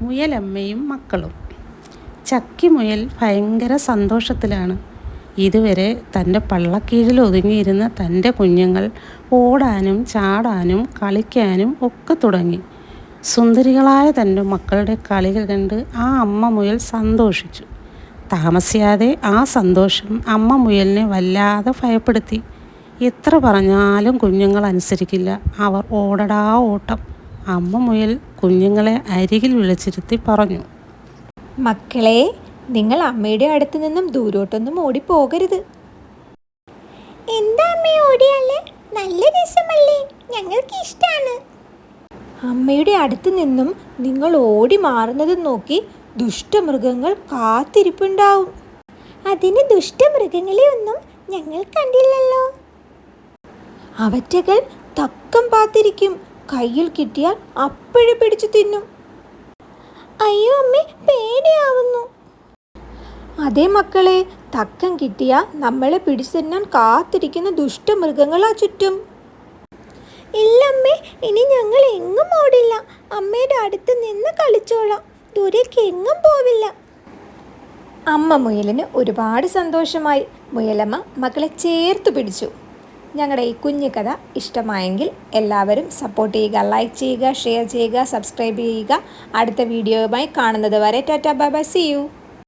മുയലമ്മയും മക്കളും. ചക്കി മുയൽ ഭയങ്കര സന്തോഷത്തിലാണ്. ഇതുവരെ തൻ്റെ പള്ളക്കീഴിൽ ഒതുങ്ങിയിരുന്ന തൻ്റെ കുഞ്ഞുങ്ങൾ ഓടാനും ചാടാനും കളിക്കാനും ഒക്കെ തുടങ്ങി. സുന്ദരികളായ തൻ്റെ മക്കളുടെ കളികൾ കണ്ട് ആ അമ്മ മുയൽ സന്തോഷിച്ചു. താമസിയാതെ ആ സന്തോഷം അമ്മ മുയലിനെ വല്ലാതെ ഭയപ്പെടുത്തി. എത്ര പറഞ്ഞാലും കുഞ്ഞുങ്ങൾ അനുസരിക്കില്ല. അവർ ഓടടാ ഓട്ടം. അമ്മ മുയൽ കുഞ്ഞുങ്ങളെ അരികിൽ വിളിച്ചിരുത്തി പറഞ്ഞു, മക്കളെ, നിങ്ങൾ അമ്മയുടെ അടുത്ത് നിന്നും ദൂരോട്ടൊന്നും ഓടിപ്പോകരുത്. എന്താ അമ്മ ഓടിയാലേ? നല്ല രസമല്ലേ, ഞങ്ങൾക്ക് ഇഷ്ടാണ്. അമ്മയുടെ അടുത്ത് നിന്നും നിങ്ങൾ ഓടി മാറുന്നത് നോക്കി ദുഷ്ടമൃഗങ്ങൾ കാത്തിരിപ്പുണ്ടാവും. അതിന് ദുഷ്ടമൃഗങ്ങളെ ഒന്നും ഞങ്ങൾ കണ്ടില്ലല്ലോ. അവറ്റകൾ തക്കം പാത്തിരിക്കും. കയ്യിൽ കിട്ടിയാൽ അപ്പോഴേ പിടിച്ചു തിന്നും. അയ്യോ അമ്മേ, പേടിയാവുന്നു. അതേ മക്കളെ, തക്കം കിട്ടിയാൽ നമ്മളെ പിടിച്ചു തിന്നാൻ കാത്തിരിക്കുന്ന ദുഷ്ടമൃഗങ്ങളാ ചുറ്റും. ഇല്ലമ്മേ, ഇനി ഞങ്ങൾ എങ്ങും ഓടില്ല. അമ്മയുടെ അടുത്ത് നിന്ന് കളിച്ചോളാം. ദൂരേക്ക് എങ്ങും പോവില്ല. അമ്മ മുയലിന് ഒരുപാട് സന്തോഷമായി. മുയലമ്മ മക്കളെ ചേർത്ത് പിടിച്ചു. ഞങ്ങളുടെ ഈ കുഞ്ഞു കഥ ഇഷ്ടമായെങ്കിൽ എല്ലാവരും സപ്പോർട്ട് ചെയ്യുക, ലൈക്ക് ചെയ്യുക, ഷെയർ ചെയ്യുക, സബ്സ്ക്രൈബ് ചെയ്യുക. അടുത്ത വീഡിയോയുമായി കാണുന്നത് വരെ tata bye bye, see U.